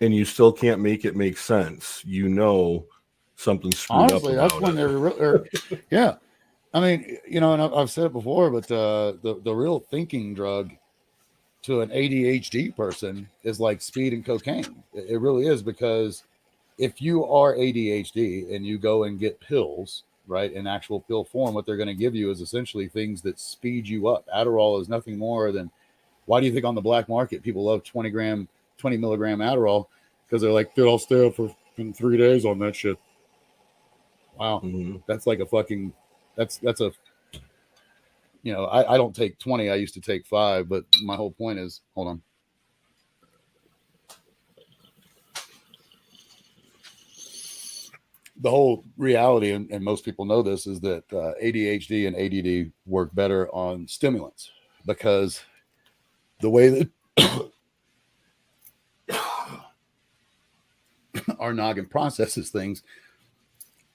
and you still can't make it make sense, you know something's screwed Honestly, up that's about when yeah. I mean, and I've said it before, but the real thinking drug to an ADHD person is like speed and cocaine. It really is, because if you are ADHD and you go and get pills, right, in actual pill form, what they're going to give you is essentially things that speed you up. Adderall is nothing more than, why do you think on the black market people love 20 milligram Adderall? Because they're like, dude, I'll stay up for 3 days on that shit. Wow. Mm-hmm. That's like a fucking, that's a, I don't take 20. I used to take 5, but my whole point is, hold on. The whole reality, and most people know this, is that ADHD and ADD work better on stimulants, because the way that our noggin processes things,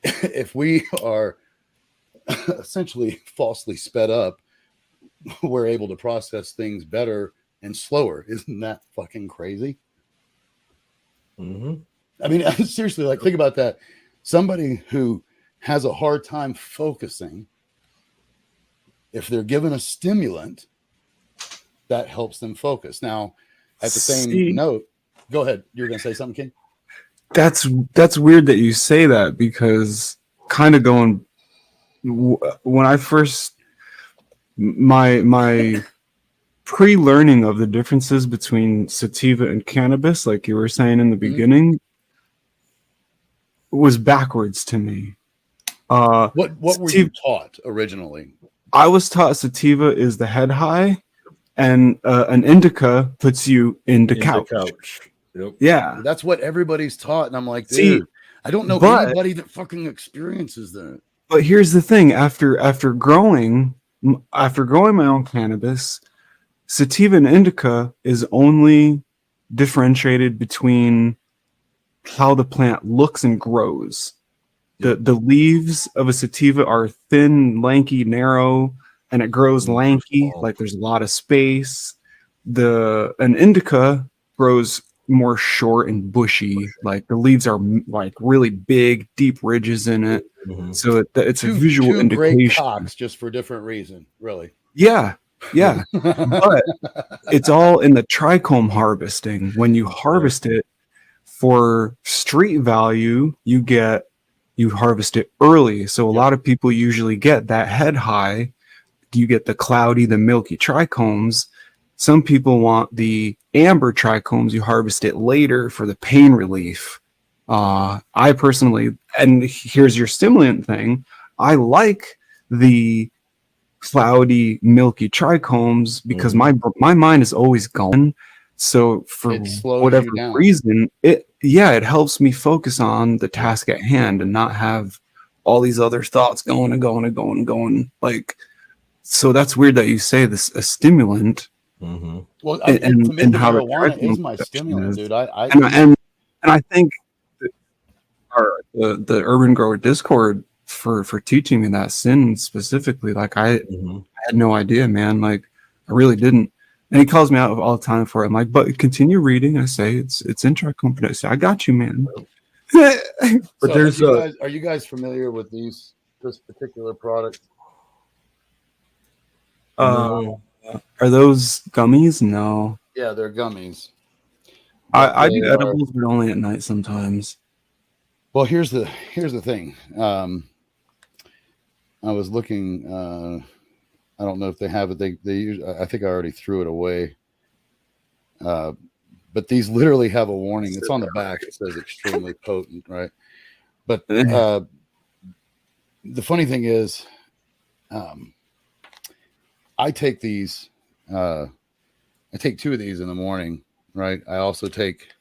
if we are essentially falsely sped up, we're able to process things better and slower. Isn't that fucking crazy? Mm-hmm. I mean, seriously, like, think about that. Somebody who has a hard time focusing, if they're given a stimulant, that helps them focus. Now, at the same note, go ahead. You're going to say something, King? That's weird that you say that, because kind of going, when I first, my pre-learning of the differences between sativa and cannabis, like you were saying in the beginning, was backwards to me. What were you taught originally? I was taught sativa is the head high, and an indica puts you into couch. Yep. Yeah, that's what everybody's taught, and I'm like, dude, I don't know anybody that fucking experiences that. But here's the thing: after growing my own cannabis, sativa and indica is only differentiated between how the plant looks and grows. The leaves of a sativa are thin, lanky, narrow, and it grows lanky, like there's a lot of space. An indica grows more short and bushy, like the leaves are like really big, deep ridges in it. Mm-hmm. So it's a visual indication. Great cocks, just for different reason, really. Yeah. But it's all in the trichome harvesting. When you harvest it for street value, you harvest it early. So a lot of people usually get that head high. You get the cloudy, the milky trichomes. Some people want the amber trichomes. You harvest it later for the pain relief. I personally, and here's your stimulant thing, I like the cloudy, milky trichomes because my mind is always going. So for whatever reason, it helps me focus on the task at hand and not have all these other thoughts going. Like, so that's weird that you say this a stimulant. Mm-hmm. Well, and how marijuana is my stimulant, dude. And I think the Urban Grower Discord for teaching me that sin specifically, like I had no idea, man. Like I really didn't. And he calls me out all the time for it. I'm like, but continue reading. I say it's intracompany. I say, I got you, man. But so are you guys familiar with this particular product? Are those gummies? No. Yeah, they're gummies. I do edibles, but only at night sometimes. Well, here's the thing. I was looking. I don't know if they have it. They I think I already threw it away. But these literally have a warning. It's on the back. It says extremely potent, right? But the funny thing is, I take these. I take 2 of these in the morning, right? I also take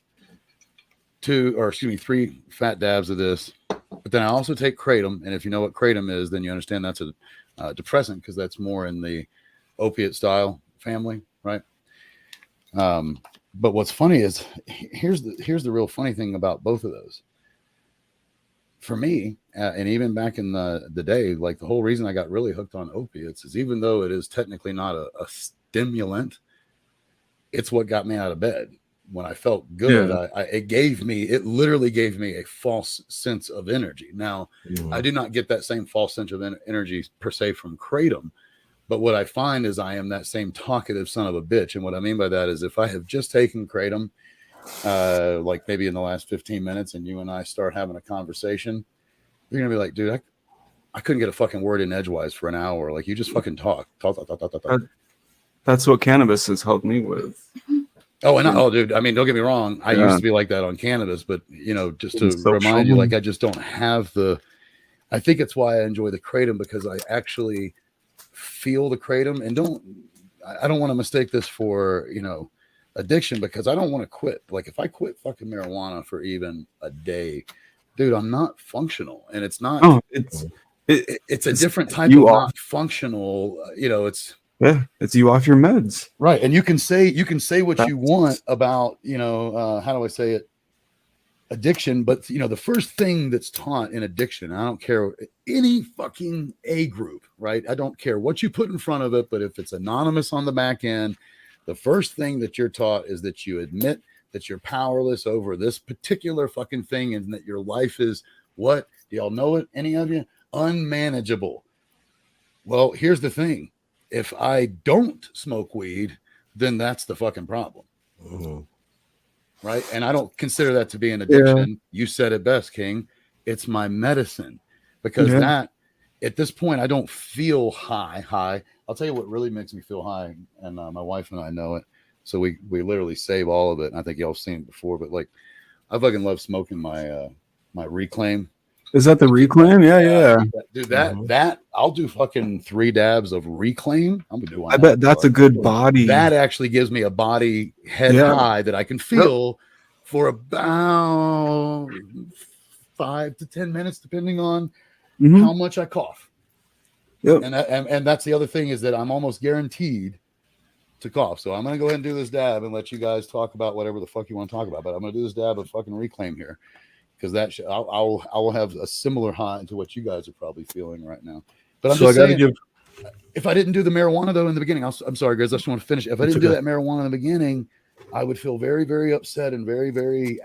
3 fat dabs of this. But then I also take kratom, and if you know what kratom is, then you understand that's a depressant, because that's more in the opiate style family, right? But what's funny is here's the real funny thing about both of those. For me, and even back in the day, like the whole reason I got really hooked on opiates is, even though it is technically not a stimulant, it's what got me out of bed. when I felt good, Yeah. it literally gave me a false sense of energy. Now, I do not get that same false sense of energy per se from kratom, but what I find is I am that same talkative son of a bitch. And what I mean by that is if I have just taken kratom, like maybe in the last 15 minutes, and you and I start having a conversation, you're gonna be like, dude, I couldn't get a fucking word in edgewise for an hour. Like, you just fucking talk. That's what cannabis has helped me with. Oh, dude, I mean, don't get me wrong. I used to be like that on cannabis, but just to remind you, like, I just don't have I think it's why I enjoy the kratom, because I actually feel the kratom, and I don't want to mistake this for, addiction, because I don't want to quit. Like, if I quit fucking marijuana for even a day, dude, I'm not functional. And it's not, it's a different type of not functional, it's you off your meds. Right. And you can say what you want about, how do I say it? Addiction. But, the first thing that's taught in addiction, I don't care any fucking A group, right? I don't care what you put in front of it, but if it's anonymous on the back end, the first thing that you're taught is that you admit that you're powerless over this particular fucking thing, and that your life is what? Do y'all know it? Any of you? Unmanageable. Well, here's the thing. If I don't smoke weed, then that's the fucking problem. Right? And I don't consider that to be an addiction. Yeah. You said it best, King. It's my medicine. Because that, at this point, I don't feel high. I'll tell you what really makes me feel high, and my wife and I know it. So we literally save all of it. And I think y'all have seen it before, but like, I fucking love smoking my my Reclaim. Is that the Reclaim? Yeah. Dude, that I'll do fucking 3 dabs of Reclaim. I'm gonna do one. I bet that's a good body. That actually gives me a body head high that I can feel for about 5 to 10 minutes, depending on how much I cough. Yep. And that's the other thing, is that I'm almost guaranteed to cough. So I'm gonna go ahead and do this dab and let you guys talk about whatever the fuck you want to talk about. But I'm gonna do this dab of fucking Reclaim here, because that I will have a similar high to what you guys are probably feeling right now. But I'm just saying, if I didn't do the marijuana though in the beginning, I'm sorry, guys, I just want to finish. If I didn't do that marijuana in the beginning, I would feel very, very upset and very, very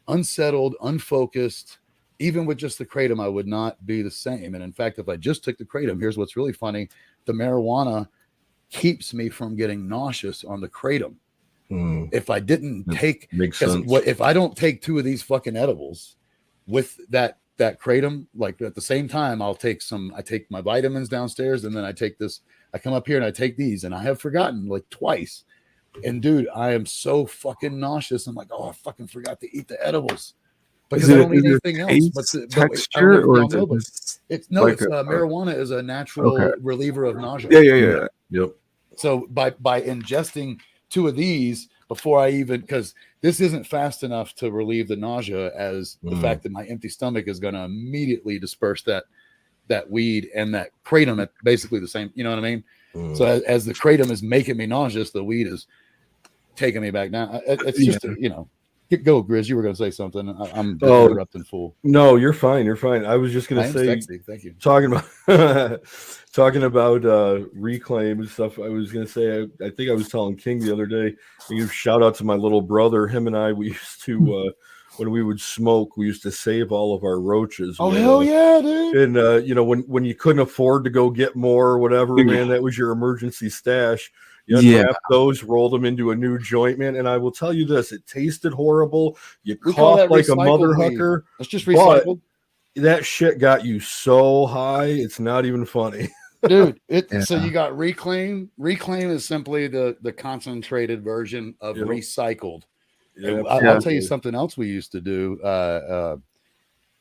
unsettled, unfocused. Even with just the kratom, I would not be the same. And in fact, if I just took the kratom, here's what's really funny: the marijuana keeps me from getting nauseous on the kratom. If I didn't take, if I don't take 2 of these fucking edibles with that kratom, like at the same time, I take my vitamins downstairs, and then I take this, I come up here and I take these, and I have forgotten like twice. And dude, I am so fucking nauseous. I'm like, oh, I fucking forgot to eat the edibles. Because I don't eat anything else. But texture, or it's marijuana is a natural reliever of nausea. Yeah. Yep. So by ingesting 2 of these before I even, because this isn't fast enough to relieve the nausea as the fact that my empty stomach is going to immediately disperse that weed and that kratom at basically the same, you know what I mean? So as the kratom is making me nauseous, the weed is taking me back down. It's just, go, Grizz. You were going to say something. I'm interrupting, fool. No, you're fine. I was just going to say, sexy. Thank you. Talking about Reclaim and stuff. I was going to say, I think I was telling King the other day, shout out to my little brother. Him and I, we used to, when we would smoke, we used to save all of our roaches. Oh, hell yeah, dude. And, when you couldn't afford to go get more or whatever, man, that was your emergency stash. You unwrap those, roll them into a new joint, man. And I will tell you this, it tasted horrible. You cough like a mother hucker. It's just recycled. That shit got you so high, it's not even funny. Dude, so you got Reclaim. Reclaim is simply the concentrated version of recycled. Yeah, I'll tell you something else we used to do.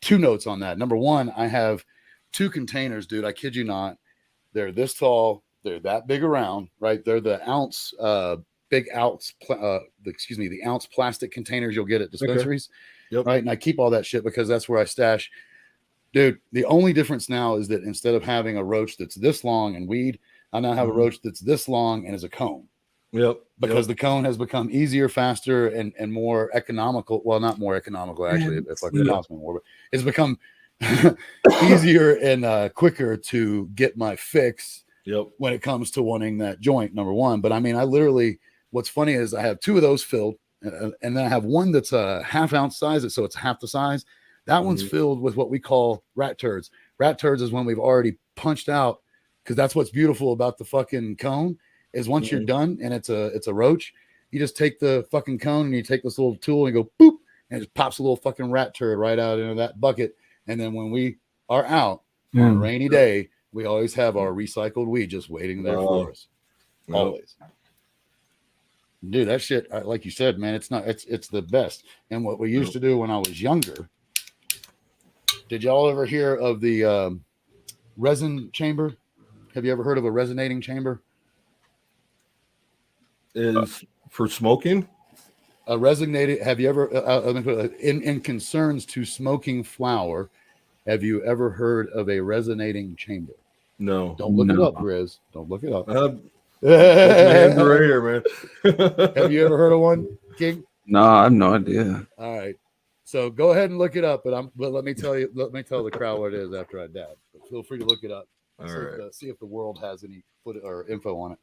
2 notes on that. Number 1, I have 2 containers, dude. I kid you not. They're this tall. They're that big around, right? They're the ounce, the ounce plastic containers you'll get at dispensaries. Yep. Right. And I keep all that shit because that's where I stash. Dude, the only difference now is that instead of having a roach that's this long and weed, I now have a roach that's this long and is a cone. Yep. Because the cone has become easier, faster, and more economical. Well, not more economical, actually, if I could cost me more, but it's become easier and quicker to get my fix when it comes to wanting that joint, number 1. But I mean, I literally what's funny is I have 2 of those filled, and then I have one that's a half-ounce size, so it's half the size. That one's filled with what we call rat turds. Rat turds is when we've already punched out, because that's what's beautiful about the fucking cone is once you're done and it's a roach, you just take the fucking cone and you take this little tool and you go boop, and it just pops a little fucking rat turd right out into that bucket. And then when we are out on a rainy day, we always have our recycled weed just waiting there for us. Always. Dude, that shit, like you said, man, it's the best. And what we used to do when I was younger, did y'all ever hear of the resin chamber? Have you ever heard of a resonating chamber? Is for smoking? A resonated, have you ever, in concerns to smoking flower, have you ever heard of a resonating chamber? No. Don't look it up, Grizz. Don't look it up. Right here, man. Have you ever heard of one, King? No, I have no idea. All right. So go ahead and look it up, but let me tell the crowd what it is after I dab. But feel free to look it up. See if the world has any footage or info on it.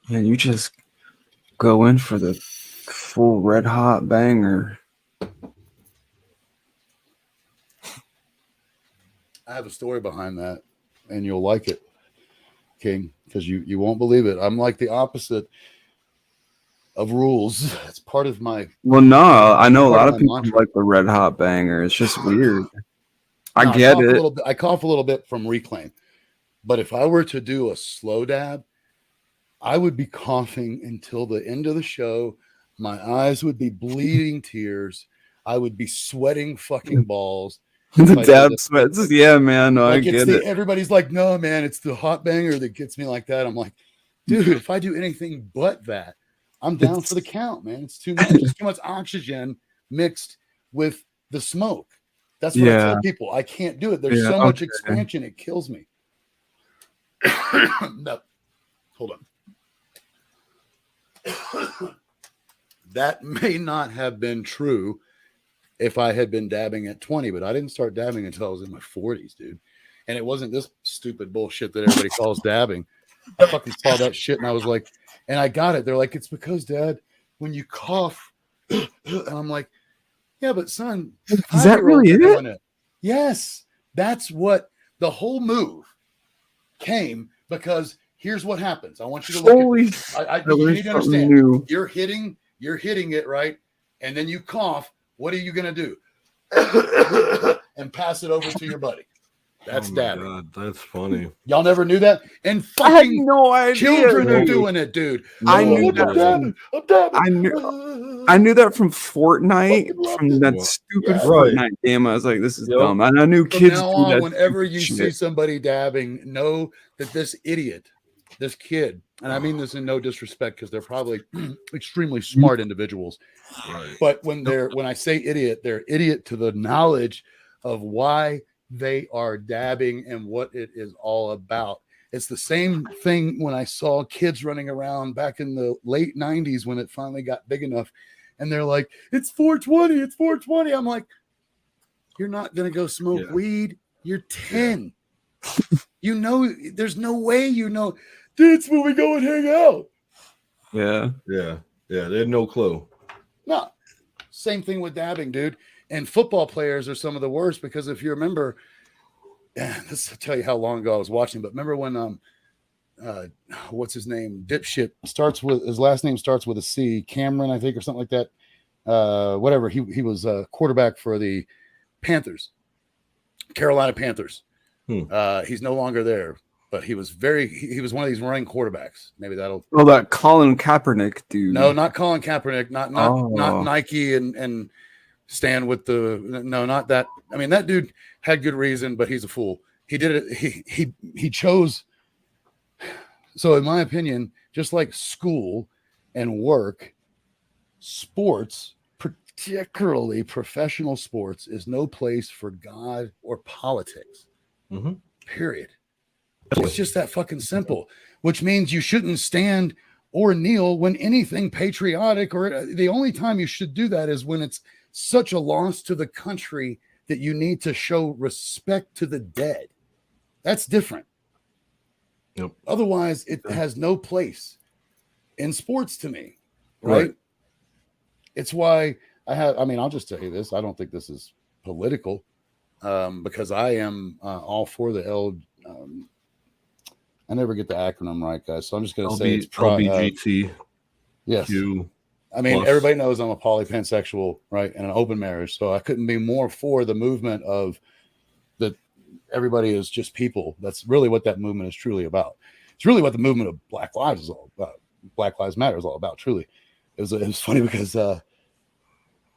Man, you just go in for the full red hot banger. I have a story behind that, and you'll like it, King, because you won't believe it. I'm like the opposite of rules. It's part of my. Well, no, I know a lot of people like the red hot banger. It's just weird. I get it. I cough a little bit from reclaim, but if I were to do a slow dab, I would be coughing until the end of the show. My eyes would be bleeding tears. I would be sweating fucking balls. The dab sweats. Yeah, man. No, I get it. Everybody's like, no, man, it's the hot banger that gets me like that. I'm like, dude, if I do anything but that, I'm down for the count, man. It's too much. It's too much oxygen mixed with the smoke. That's what I tell people. I can't do it. There's so much expansion. It kills me. No. Hold on. That may not have been true if I had been dabbing at 20, but I didn't start dabbing until I was in my 40s, dude. And it wasn't this stupid bullshit that everybody calls dabbing. I fucking saw that shit and I was like, and I got it. They're like, it's because, Dad, when you cough, and I'm like, yeah, but son, is that really it? Yes, that's what the whole move came, because here's what happens. I want you to look at you need to understand. You're hitting it, right? And then you cough. What are you going to do? And pass it over to your buddy. That's dabbing. God, that's funny. Y'all never knew that? And fucking I had no idea. Children are doing it, dude. I knew that. I'm dabbing. I knew that from Fortnite, from that stupid Fortnite game. I was like, this is dumb. And I knew kids do that. Whenever you see somebody dabbing, know that this idiot, this kid, and I mean this in no disrespect, because they're probably extremely smart individuals. Right. But when I say idiot, they're idiot to the knowledge of why they are dabbing and what it is all about. It's the same thing when I saw kids running around back in the late 90s when it finally got big enough, and they're like, it's 420, it's 420. I'm like, you're not going to go smoke weed. You're 10. You know, there's no way you know. That's when we go and hang out. Yeah. They had no clue. No. Same thing with dabbing, dude. And football players are some of the worst, because if you remember, this will tell you how long ago I was watching, but remember when what's his name? Dipshit his last name starts with a C, Cameron, I think, or something like that. Whatever. He was a quarterback for the Panthers, Carolina Panthers. He's no longer there, but he was one of these running quarterbacks. Maybe that'll. Oh, that Colin Kaepernick dude. No, not Colin Kaepernick. Not Nike and stand with not that. I mean, that dude had good reason, but he's a fool. He did it. He chose. So in my opinion, just like school and work, sports, particularly professional sports, is no place for God or politics. Period. It's just that fucking simple, which means you shouldn't stand or kneel when anything patriotic, or the only time you should do that is when it's such a loss to the country that you need to show respect to the dead. That's different. Yep. Otherwise, it has no place in sports to me, right? It's why I'll just tell you this. I don't think this is political, because I am all for the I never get the acronym right, guys. So I'm just going to say it's LBGT. Yes. I mean, everybody knows I'm a polypansexual, right? And an open marriage. So I couldn't be more for the movement of everybody is just people. That's really what that movement is truly about. It's really what the movement of Black Lives is all about. Black Lives Matter is all about, truly. It was funny because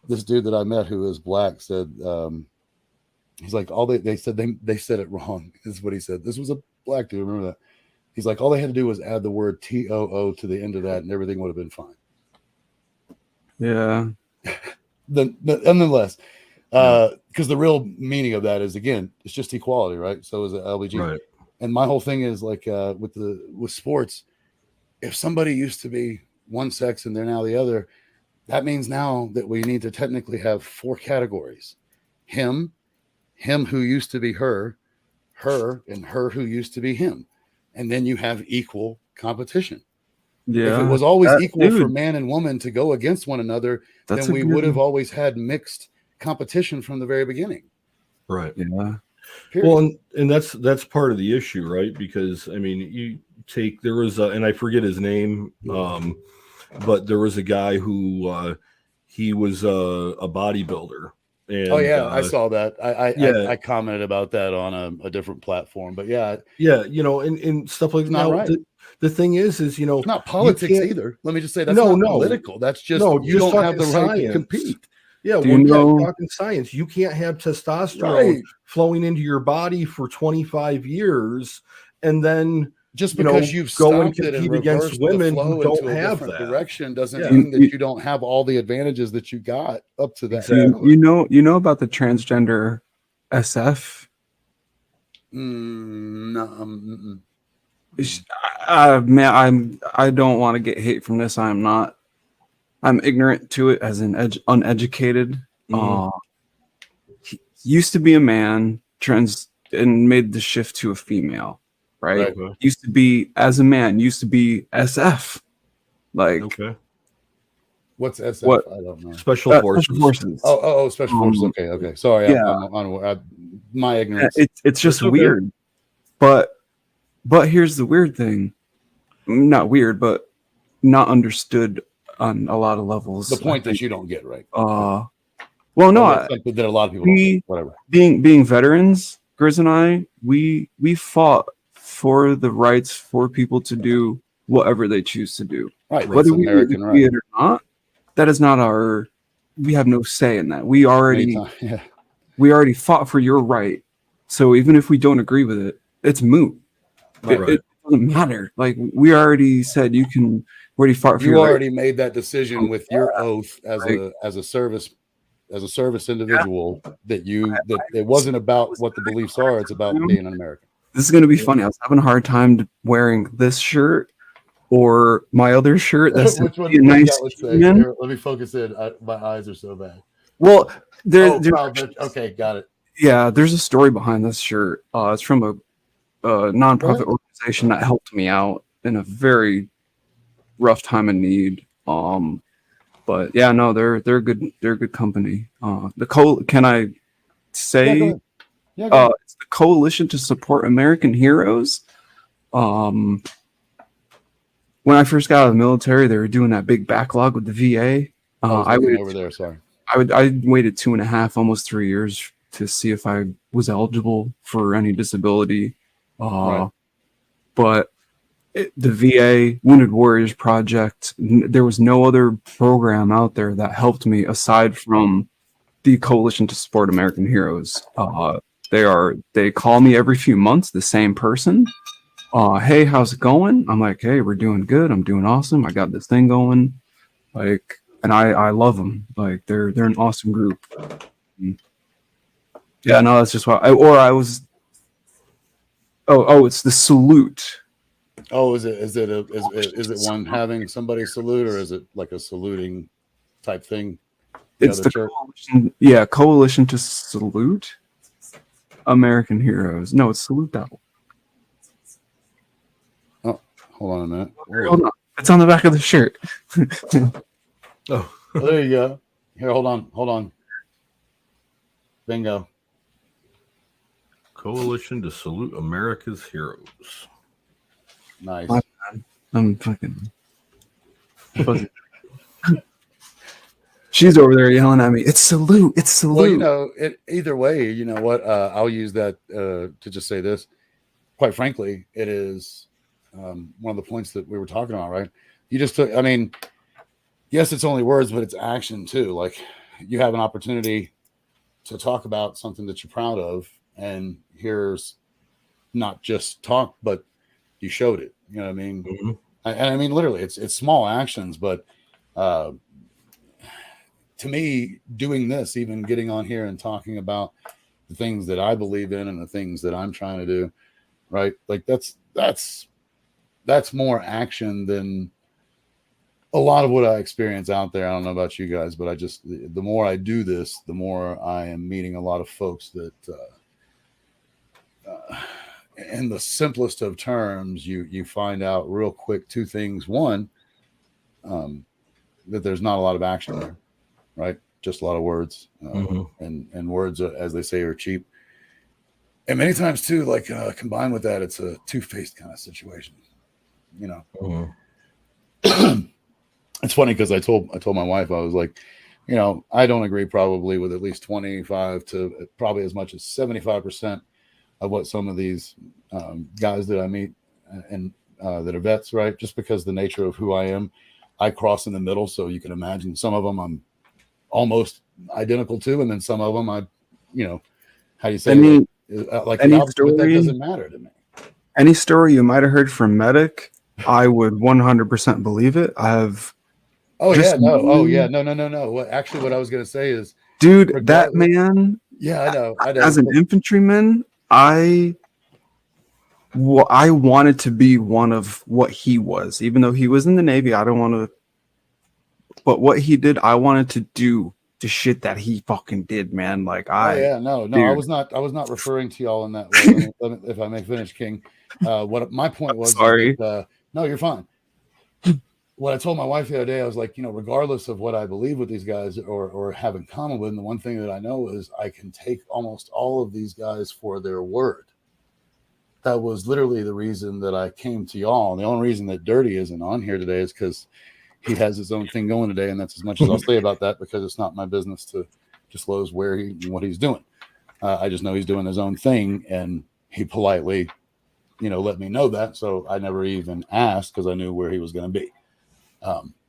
this dude that I met who is black said, he's like, they said it wrong. This is what he said. This was a black dude, remember that? He's like, all they had to do was add the word TOO to the end of that and everything would have been fine. Yeah. Nonetheless, because the real meaning of that is, again, it's just equality, right? So is it LBG. Right. And my whole thing is like with sports, if somebody used to be one sex and they're now the other, that means now that we need to technically have 4 categories: him who used to be her, and her who used to be him. And then you have equal competition. Yeah. If it was always equal for man and woman to go against one another, then we would have always had mixed competition from the very beginning. Right. Yeah. Period. Well, and that's part of the issue, right? Because I mean, there was and I forget his name, but there was a guy who he was a bodybuilder. And, I saw that. I commented about that on a different platform, but and stuff like that. Not right. The thing is it's not politics either. Let me just say that's not political. That's just you don't have the right to compete. Yeah, talking science. You can't have testosterone flowing into your body for 25 years, and then just because you've go and compete against women who don't have that direction doesn't mean that you don't have all the advantages that you got up to that. Exactly. You know about the transgender SF? No. Man, I don't want to get hate from this. I'm ignorant to it as an uneducated. He used to be a man, and made the shift to a female, right? Used to be as a man, used to be SF. Like, what's SF? What? I don't know. Special forces. Special forces. Okay. Sorry, my ignorance. It's just weird. But here's the weird thing. Not weird, but not understood on a lot of levels. The point that you don't get, right? Well, no, that a lot of people don't, whatever. Being veterans, Grizz and I, we fought for the rights for people to do whatever they choose to do. Right. Whether we agree it or not, that is not we have no say in that. We already fought for your right. So even if we don't agree with it, it's moot. It doesn't matter. Like, we already said you can already fought for you your already right. Made that decision with your oath as a service individual that it wasn't about what the beliefs are, it's about being an American. This is going to be funny. I was having a hard time wearing this shirt or my other shirt. That's which one nice. Let me focus in. My eyes are so bad. Well, okay, got it. Yeah, there's a story behind this shirt. It's from a nonprofit organization that helped me out in a very rough time of need. But yeah, no, they're good. They're a good company. Can I say? It's the Coalition to Support American Heroes. When I first got out of the military, they were doing that big backlog with the VA. I waited over there. Sorry, I waited 2.5, almost 3 years to see if I was eligible for any disability. But the VA Wounded Warriors Project, there was no other program out there that helped me aside from the Coalition to Support American Heroes. They call me every few months, the same person. Hey, how's it going? I'm like, hey, we're doing good. I'm doing awesome. I got this thing going. Like, and I love them. Like, they're an awesome group. Yeah, no, that's just why. It's the salute. Oh, is it one having somebody salute, or is it like a saluting type thing? It's the Coalition to Salute American Heroes. No, it's Salute that one. Hold on a minute. Hold on. It's on the back of the shirt. Oh, well, there you go. Here, hold on. Bingo. Coalition to salute America's heroes. Nice. I'm fucking. She's over there yelling at me. It's salute. It's salute. Well, either way, you know what? I'll use that to just say this. Quite frankly, it is one of the points that we were talking about, right? You just took, I mean, yes, it's only words, but it's action too. Like, you have an opportunity to talk about something that you're proud of, and here's not just talk, but you showed it. You know what I mean? Mm-hmm. I mean, literally, it's small actions, but to me, doing this, even getting on here and talking about the things that I believe in and the things that I'm trying to do, right? Like that's more action than a lot of what I experience out there. I don't know about you guys, but the more I do this, the more I am meeting a lot of folks that, in the simplest of terms, you find out real quick two things. One, that there's not a lot of action there, right? Just a lot of words, and words, as they say, are cheap. And many times too, like combined with that, it's a two-faced kind of situation, you know. It's funny because I told my wife, I was like, you know, I don't agree probably with at least 25 to probably as much as 75% of what some of these guys that I meet and that are vets, right? Just because the nature of who I am, I cross in the middle. So you can imagine some of them I'm almost identical to, and then some of them you know, how do you say like the opposite, but that doesn't matter to me. Any story you might have heard from Medic, I would 100% believe it. I have. No. What I was going to say is, dude, that man. Yeah, I know. As an infantryman, I wanted to be one of what he was, even though he was in the Navy. I don't want to, but what he did, I wanted to do the shit that he fucking did, man. Like I was not referring to y'all in that way. If I may finish, King. What my point was. Sorry. No, you're fine. What I told my wife the other day, I was like, you know, regardless of what I believe with these guys or have in common with them, the one thing that I know is I can take almost all of these guys for their word. That was literally the reason that I came to y'all. And the only reason that Dirty isn't on here today is because he has his own thing going today. And that's as much as I'll say about that, because it's not my business to disclose what he's doing. I just know he's doing his own thing, and he politely, you know, let me know that. So I never even asked because I knew where he was going to be.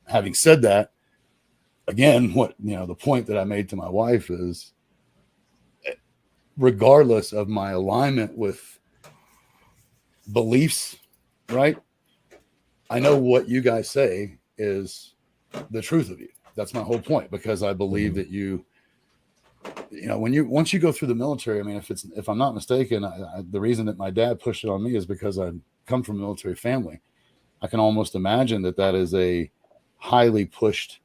Having said that, again, the point that I made to my wife is, regardless of my alignment with beliefs, right? I know what you guys say is the truth of you. That's my whole point, because I believe that once you go through the military, I mean, if I'm not mistaken, the reason that my dad pushed it on me is because I come from a military family. I can almost imagine that is a highly pushed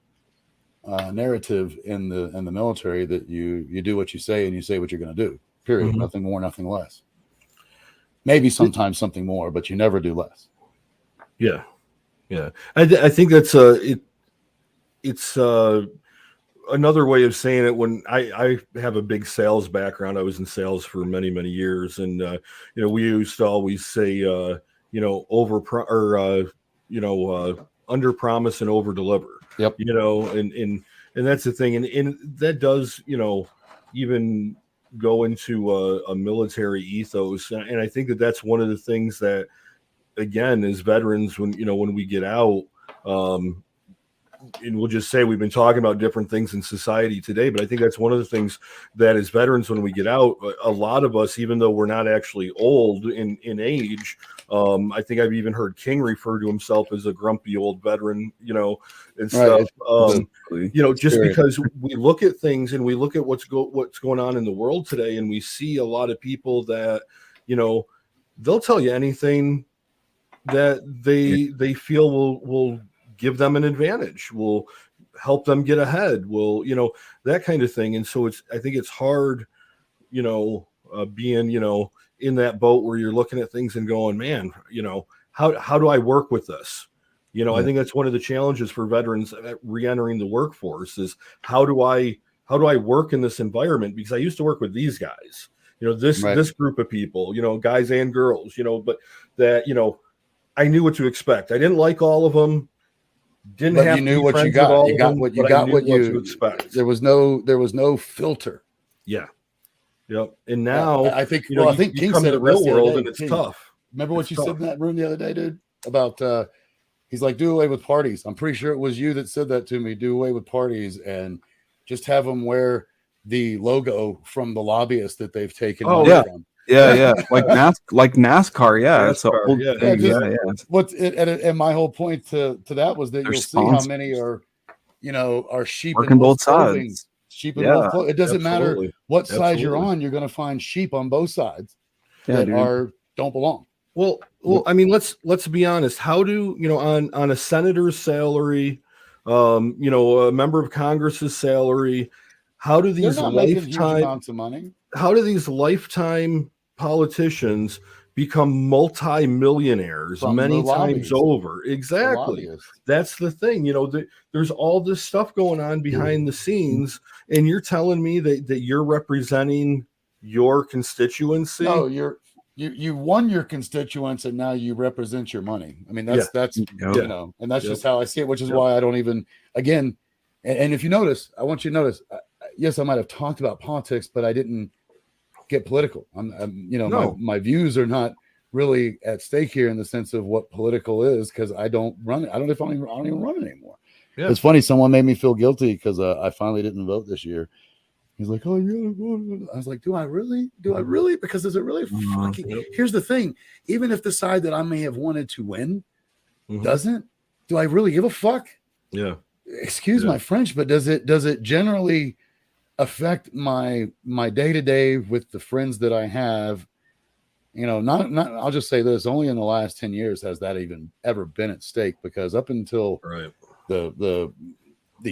narrative in the military, that you do what you say and you say what you're going to do. Period. Mm-hmm. Nothing more, nothing less. Maybe sometimes something more, but you never do less. Yeah. I think that's it's another way of saying it. When I have a big sales background, I was in sales for many, many years, and we used to always say under promise and over deliver. Yep. And that's the thing, and that does even go into a military ethos, and I think that's one of the things that, again, as veterans, when we get out, and we'll just say we've been talking about different things in society today, but I think that's one of the things that as veterans, when we get out, a lot of us, even though we're not actually old in age, I think I've even heard King refer to himself as a grumpy old veteran, and stuff. Just because we look at things and we look at what's going on in the world today, and we see a lot of people that, they'll tell you anything that they feel will give them an advantage, will help them get ahead, will, that kind of thing. And so I think it's hard, being, in that boat where you're looking at things and going, man, how do I work with this? You know, I think that's one of the challenges for veterans re-entering the workforce is how do I work in this environment? Because I used to work with these guys, you know, this group of people, you know, guys and girls, you know, but that, you know, I knew what to expect. I didn't like all of them. Didn't have you knew what you got. You got what you got. What you expect. There was no filter. Yeah. Yep. And now I think. You know, well, I think King said the it real world, day, and it's King, tough. Remember what you said in that room the other day, dude? About he's like, do away with parties. I'm pretty sure it was you that said that to me. Do away with parties and just have them wear the logo from the lobbyists that they've taken. Oh yeah. From. Yeah. Like NASCAR. Yeah. It's and my whole point to that was that you'll see how many are sheep working both clothing. Sides. Sheep in both clothing. It doesn't matter what side you're on. You're going to find sheep on both sides that don't belong. Well, I mean, let's be honest. How do on a senator's salary, a member of Congress's salary, how do these lifetime politicians become multi-millionaires many times over? Exactly. That's the thing. There's all this stuff going on behind the scenes, and you're telling me that you're representing your constituency. No, you won your constituents, and now you represent your money. I mean, that's and that's just how I see it, which is why I don't even and if you notice, I want you to notice, yes, I might have talked about politics, but I didn't get political. My views are not really at stake here in the sense of what political is, because I don't run it. I don't even run it anymore. Yeah. It's funny. Someone made me feel guilty because I finally didn't vote this year. He's like, oh, yeah. I was like, do I really? Because is it really fucking? Here's the thing. Even if the side that I may have wanted to win doesn't, do I really give a fuck? Yeah. Excuse my French, but does it generally affect my day-to-day with the friends that I have? Not I'll just say this, only in the last 10 years has that even ever been at stake, because up until the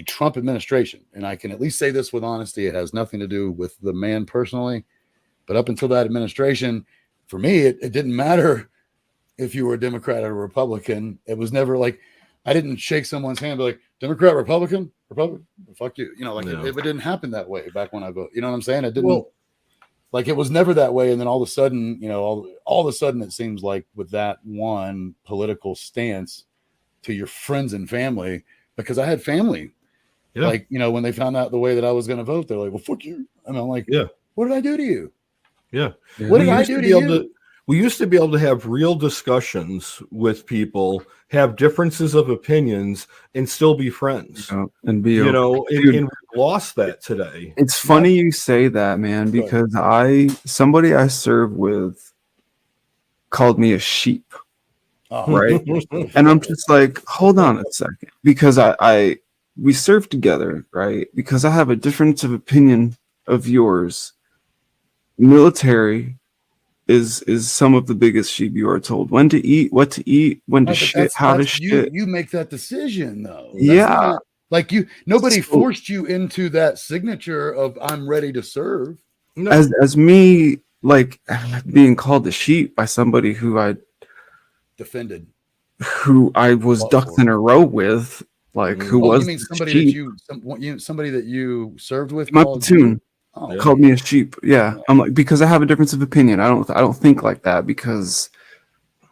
Trump administration, and I can at least say this with honesty, it has nothing to do with the man personally, but up until that administration, for me, it didn't matter if you were a Democrat or a Republican. It was never like, I didn't shake someone's hand and be like, Democrat, Republican, fuck you. It didn't happen that way back when I voted. You know what I'm saying? It didn't, it was never that way. And then all of a sudden, all of a sudden it seems like with that one political stance to your friends and family, because I had family, when they found out the way that I was going to vote, they're like, well, fuck you. And I'm like, what did I do to you? Yeah. What did I do to you? We used to be able to have real discussions with people, have differences of opinions, and still be friends. And be, and we lost that today. It's funny you say that, man, because somebody I served with called me a sheep. Right. And I'm just like, hold on a second, because we served together, right? Because I have a difference of opinion of yours. Military is some of the biggest sheep. You are told when to eat, what to eat, when to shit, how to shit. You make that decision though. Nobody forced you into that signature of I'm ready to serve. No. As me, being called a sheep by somebody who I defended, who I was ducked in a row with, who was you mean somebody that you served with? My platoon called me a sheep. Yeah, I'm like, because I have a difference of opinion. I don't think like that, because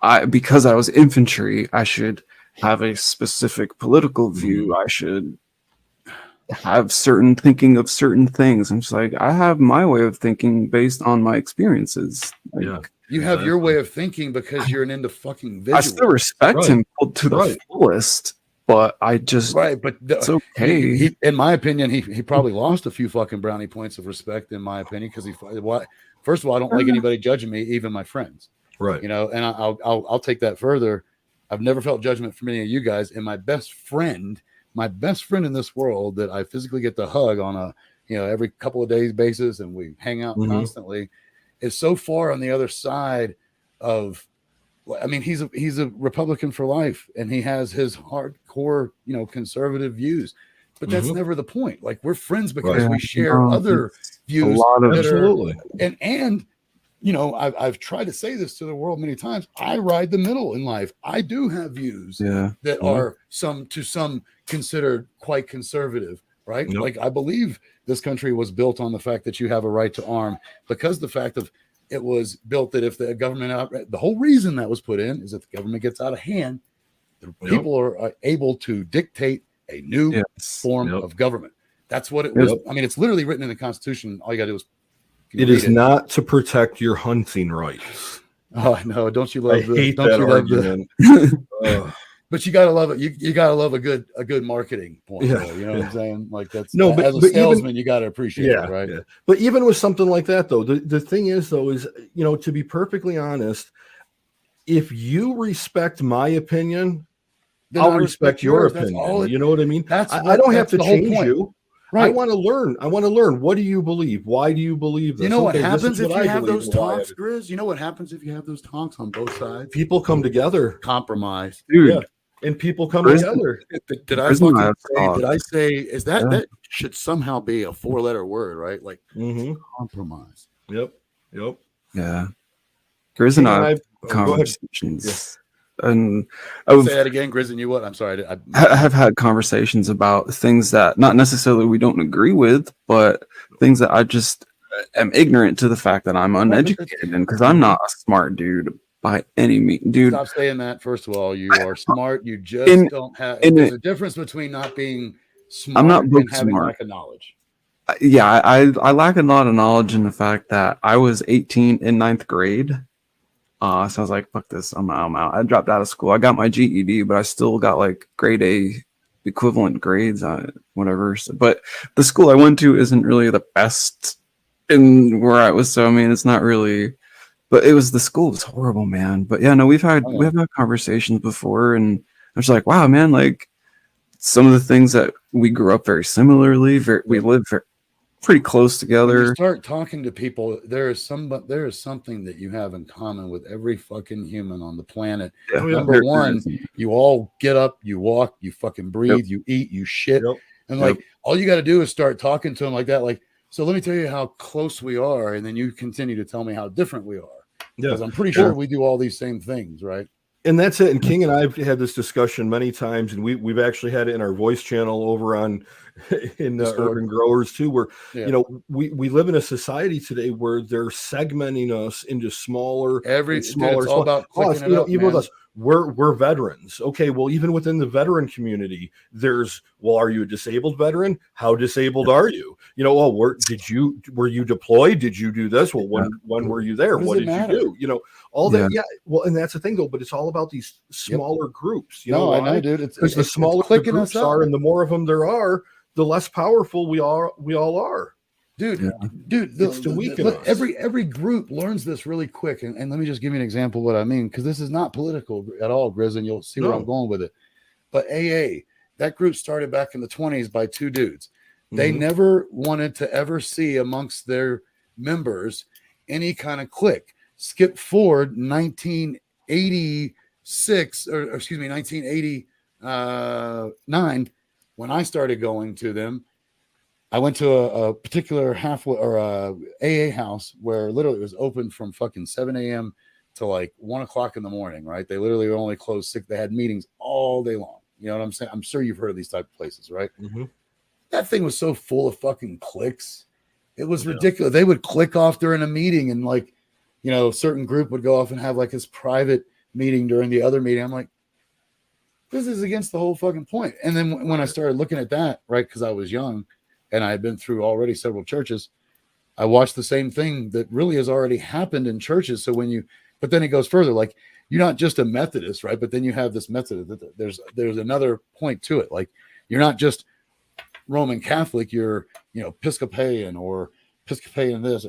I was infantry. I should have a specific political view. I should have certain thinking of certain things. I'm just like, I have my way of thinking based on my experiences. You have your way of thinking because you're an into fucking visual. I still respect him to the fullest, but I just but it's okay. He, in my opinion, he probably lost a few fucking brownie points of respect, in my opinion, because first of all, I don't like anybody judging me, even my friends. Right. And I'll take that further. I've never felt judgment from any of you guys, and my best friend in this world that I physically get to hug on a every couple of days basis, and we hang out constantly, is so far on the other side of, I mean, he's a Republican for life, and he has his hardcore, conservative views, but that's never the point. Like, we're friends because we share other views. Absolutely. And I've tried to say this to the world many times. I ride the middle in life. I do have views that are some considered quite conservative, right? Yep. Like I believe this country was built on the fact that you have a right to arm, because the fact of it was built that if the government the whole reason that was put in is if the government gets out of hand, the people are able to dictate a new form of government. That's what it was. I mean, it's literally written in the Constitution. All you got to do is it is not to protect your hunting rights. Oh no! Don't you love? I hate that argument. But you gotta love it. You gotta love a good marketing point. Yeah, though, you know what I'm saying? Like that's no. But as a salesman, you gotta appreciate it, right? Yeah. But even with something like that, though, the thing is, though, is to be perfectly honest, if you respect my opinion, then I'll respect your opinion. You know what I mean? I don't have to change you. Right. I want to learn. What do you believe? Why do you believe this? You know what happens if you have those talks, Grizz? You know what happens if you have those talks on both sides? People come together. Compromise. Dude. Yeah. And people come together. Did I say is that should somehow be a 4-letter word, right? Like compromise. Yep. Yeah. Grizz and I have conversations. And say that again, Grizz, and you what? I'm sorry. I have had conversations about things that not necessarily we don't agree with, but things that I just am ignorant to the fact that I'm uneducated in, because I'm not a smart dude by any means. Dude, stop saying that. First of all, you are smart. You just don't have. There's a difference between not being smart I'm not and having smart. lack of knowledge. Yeah, I lack a lot of knowledge in the fact that I was 18 in 9th grade. So I was like, fuck this, I'm out. I dropped out of school. I got my GED, but I still got like grade A equivalent grades on whatever. But the school I went to isn't really the best in where I was. So I mean, it's not really. But the school was horrible, man. But yeah, no, we have had conversations before, and I was like, wow, man, like some of the things that we grew up very similarly. We lived pretty close together. When you start talking to people, there is something that you have in common with every fucking human on the planet. Yeah. Number one, you all get up, you walk, you fucking breathe, you eat, you shit. And like all you got to do is start talking to them like that. Like, so let me tell you how close we are, and then you continue to tell me how different we are. Because I'm pretty sure we do all these same things, right? And that's it. And King and I have had this discussion many times, and we've actually had it in our voice channel over on in Urban Growers too, where we live in a society today where they're segmenting us into smaller, smaller. It's all about clicking it up, even with us. We're veterans. Okay, well, even within the veteran community, are you a disabled veteran? How disabled are you? Were you deployed? Did you do this? Well, when were you there? What did you do? All that. Yeah. Well, and that's the thing though, but it's all about these smaller groups. I know, dude. Because the smaller the groups are and the more of them there are, the less powerful we all are. Dude, it's to weaken us. Every group learns this really quick. And let me just give you an example of what I mean, because this is not political at all, Grizz, and you'll see where I'm going with it. But AA, that group started back in the 1920s by 2 dudes. They never wanted to ever see amongst their members any kind of clique. Skip forward 1989, when I started going to them. I went to a particular AA house where literally it was open from fucking 7 a.m. to like 1 o'clock in the morning, right? They literally were only closed 6. They had meetings all day long. You know what I'm saying? I'm sure you've heard of these type of places, right? That thing was so full of fucking cliques. It was ridiculous. They would click off during a meeting, and like, a certain group would go off and have like this private meeting during the other meeting. I'm like, this is against the whole fucking point. And then when I started looking at that, right, because I was young, and I had been through already several churches, I watched the same thing that really has already happened in churches. So but then it goes further, like you're not just a Methodist, right? But then you have this Methodist, there's another point to it. Like you're not just Roman Catholic, you're, Episcopalian or Episcopalian this.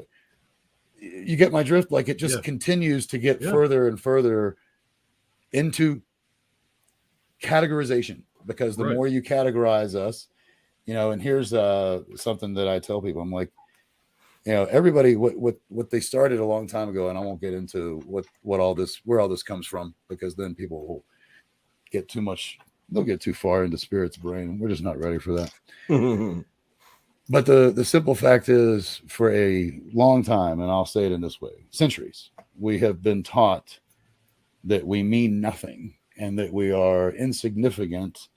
You get my drift? Like it just continues to get further and further into categorization, because the more you categorize us, and here's something that I tell people. I'm like, everybody, what they started a long time ago, and I won't get into where all this comes from, because then people will they'll get too far into spirit's brain, and we're just not ready for that. But the simple fact is, for a long time, and I'll say it in this way, centuries, we have been taught that we mean nothing and that we are insignificant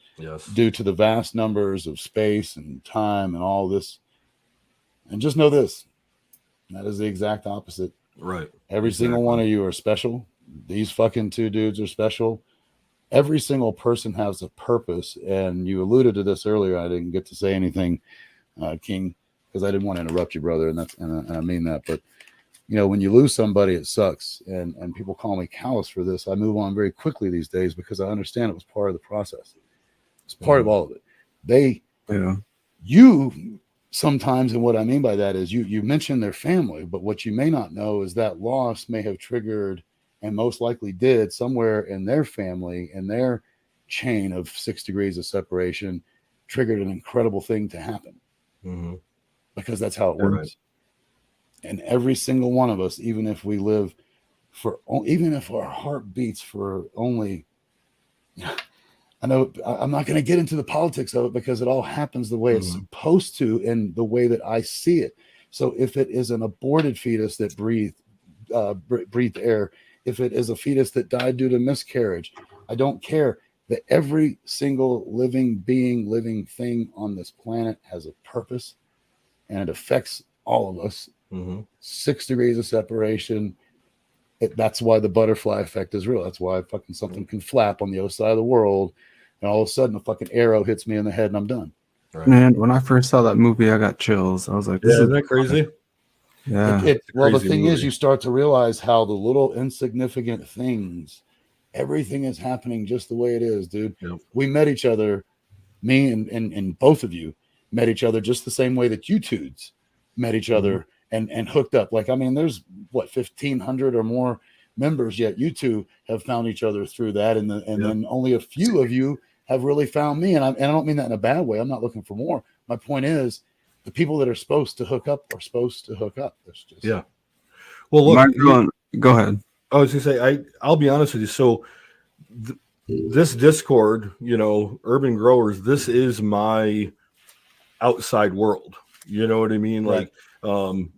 due to the vast numbers of space and time and all this. And just know this, that is the exact opposite. Right. Every single one of you are special. These fucking two dudes are special. Every single person has a purpose. And you alluded to this earlier. I didn't get to say anything, King, because I didn't want to interrupt you, brother. And I mean that. But, you know, when you lose somebody, it sucks. And people call me callous for this. I move on very quickly these days because I understand it was part of the process. It's part of all of it. You sometimes, and what I mean by that is you mentioned their family, but what you may not know is that loss may have triggered, and most likely did, somewhere in their family, in their chain of 6 degrees of separation, triggered an incredible thing to happen. Because that's how it works. Right. And every single one of us, even if we live even if our heart beats for only, I know I'm not going to get into the politics of it because it all happens the way it's supposed to and the way that I see it. So if it is an aborted fetus that breathed air, if it is a fetus that died due to miscarriage, I don't care. That every single living being, living thing on this planet has a purpose, and it affects all of us. 6 degrees of separation. That's why the butterfly effect is real. That's why fucking something can flap on the other side of the world, and all of a sudden a fucking arrow hits me in the head and I'm done. Right. Man, when I first saw that movie, I got chills. I was like, isn't that crazy? Yeah. Well, the thing is, you start to realize how the little insignificant things, everything is happening just the way it is, dude. Yep. We met each other, me and both of you met each other just the same way that you dudes met each other and hooked up. Like, I mean, there's 1,500 or more members, yet you two have found each other through that. And then only a few of you have really found me. And I don't mean that in a bad way. I'm not looking for more. My point is, the people that are supposed to hook up are supposed to hook up. That's just Well, look, go ahead. I was gonna say, I'll be honest with you. So this Discord, Urban Growers, this is my outside world. You know what I mean? Right. Like,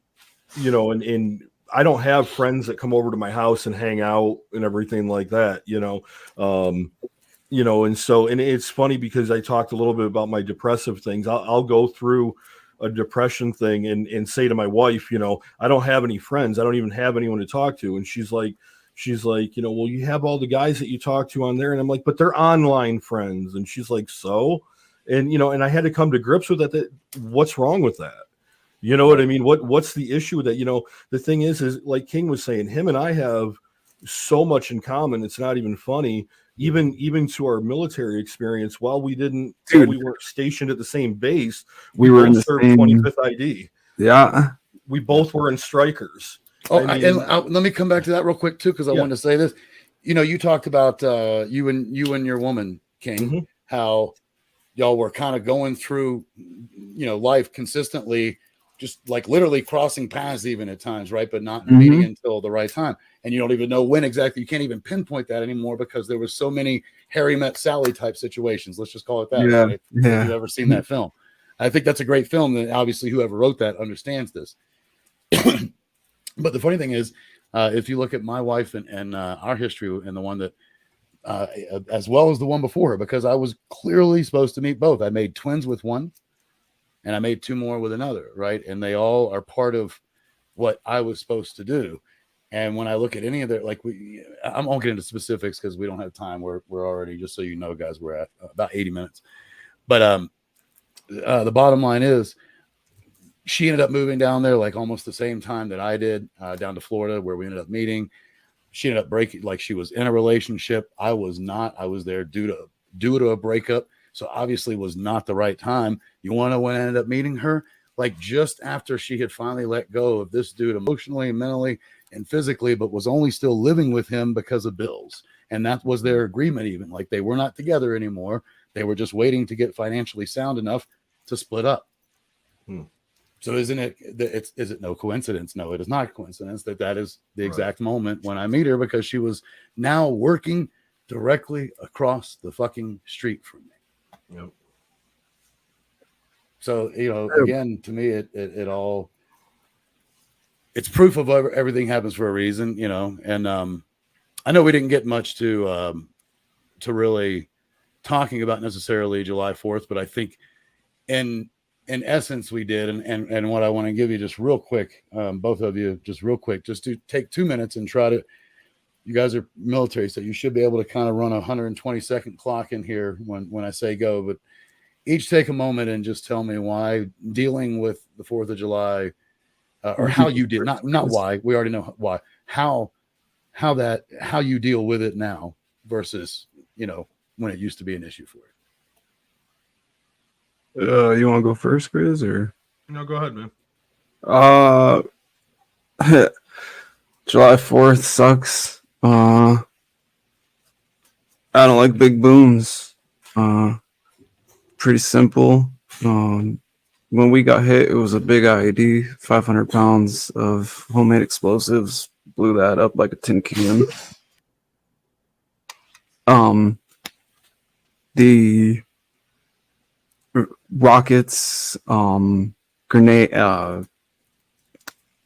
and I don't have friends that come over to my house and hang out and everything like that, and it's funny because I talked a little bit about my depressive things. I'll go through a depression thing and say to my wife, I don't have any friends. I don't even have anyone to talk to. And she's like, well, you have all the guys that you talk to on there. And I'm like, but they're online friends. And she's like, so, and, and I had to come to grips with that what's wrong with that? You know what I mean? What's the issue with that? The thing is like King was saying, him and I have so much in common. It's not even funny. Even to our military experience, while we weren't stationed at the same base, we were in the same 25th ID. Yeah. We both were in Strikers. Let me come back to that real quick too, because I wanted to say this. You talked about you and your woman, King, how y'all were kind of going through, life consistently, just like literally crossing paths even at times, right? But not meeting until the right time. And you don't even know when exactly. You can't even pinpoint that anymore because there was so many Harry Met Sally type situations. Let's just call it that. Yeah. Right? If you've ever seen that film. I think that's a great film. And obviously whoever wrote that understands this. But the funny thing is, if you look at my wife and our history and the one that, as well as the one before her, because I was clearly supposed to meet both. I made twins with one and I made two more with another, right? And they all are part of what I was supposed to do. And when I look at any of their, I won't get into specifics because we don't have time. We're already, just so you know, guys, we're at about 80 minutes. But the bottom line is, she ended up moving down there like almost the same time that I did, down to Florida, where we ended up meeting. She ended up breaking, like she was in a relationship. I was not. I was there due to a breakup. So obviously was not the right time. You want to know when I ended up meeting her? Like just after she had finally let go of this dude emotionally, mentally, and physically, but was only still living with him because of bills. And that was their agreement even. Like they were not together anymore. They were just waiting to get financially sound enough to split up. So is it no coincidence? No, it is not coincidence that is the exact moment when I meet her, because she was now working directly across the fucking street from me. Yep. So, again, to me, it all, it's proof of everything happens for a reason, and I know we didn't get much to really talking about necessarily July 4th, but I think in essence we did. And what I want to give you just real quick, both of you, just real quick, just to take 2 minutes and try to, you guys are military, so you should be able to kind of run a 120-second clock in here when I say go, but each take a moment and just tell me why dealing with the 4th of July, or how you did, not why, we already know why, how you deal with it now versus, when it used to be an issue for you. You want to go first, Chris, or? No, go ahead, man. July 4th sucks. I don't like big booms. Pretty simple. When we got hit, it was a big IED, 500 pounds of homemade explosives, blew that up like a tin can. The rockets, grenade,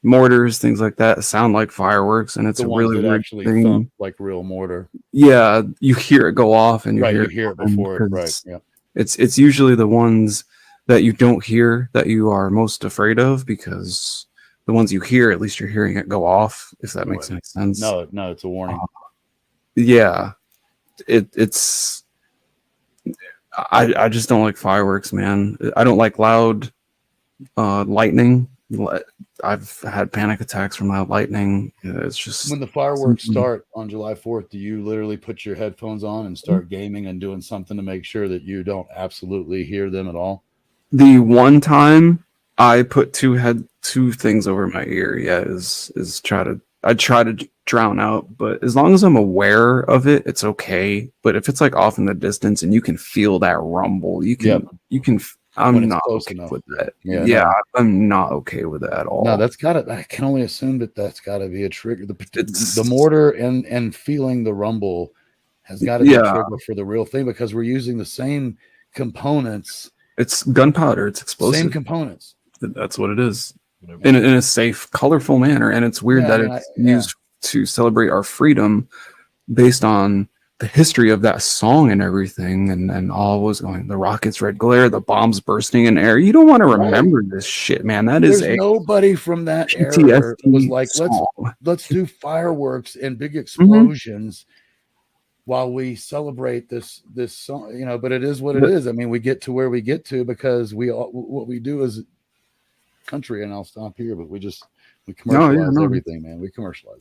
mortars, things like that sound like fireworks, and it's the a ones really that weird actually thing. thump like real mortar. Yeah, you hear it go off, and you right, hear you hear it before it. Right, yeah. It's usually the ones that you don't hear that you are most afraid of, because the ones you hear, at least you're hearing it go off. If that makes any sense. No, it's a warning. Yeah, it's. I just don't like fireworks, man. I don't like loud lightning. I've had panic attacks from loud lightning. It's just when the fireworks start on July 4th, do you literally put your headphones on and start gaming and doing something to make sure that you don't absolutely hear them at all? The one time I put two things over my ear, I try to drown out, but as long as I'm aware of it, it's okay. But if it's like off in the distance and you can feel that rumble, you can. I'm not okay with that. Yeah, I'm not okay with that at all. No, I can only assume that's got to be a trigger. The mortar and feeling the rumble has got to be a trigger for the real thing, because we're using the same components. It's gunpowder. It's explosive. Same components. That's what it is. In a safe, colorful manner. And it's weird that it's used to celebrate our freedom based on the history of that song and everything, and all was going, the rockets, red glare, the bombs bursting in air. You don't want to remember this shit, man. There's nobody from that era was like, let's do fireworks and big explosions while we celebrate this song, but it is what it is. I mean, we get to where we get to because what we do as country, and I'll stop here, but we commercialize everything, man. We commercialize